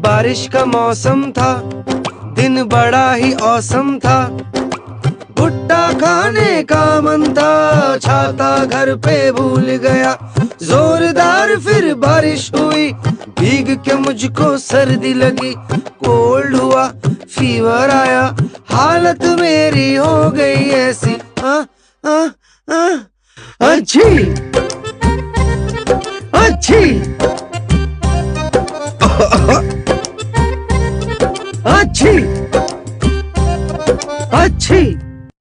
बारिश का मौसम था, दिन बड़ा ही औसम था। भुट्टा खाने का मन था, छाता घर पे भूल गया। जोरदार फिर बारिश हुई, भीग के मुझको सर्दी लगी। कोल्ड हुआ, फीवर आया, हालत मेरी हो गई ऐसी। अच्छी अच्छी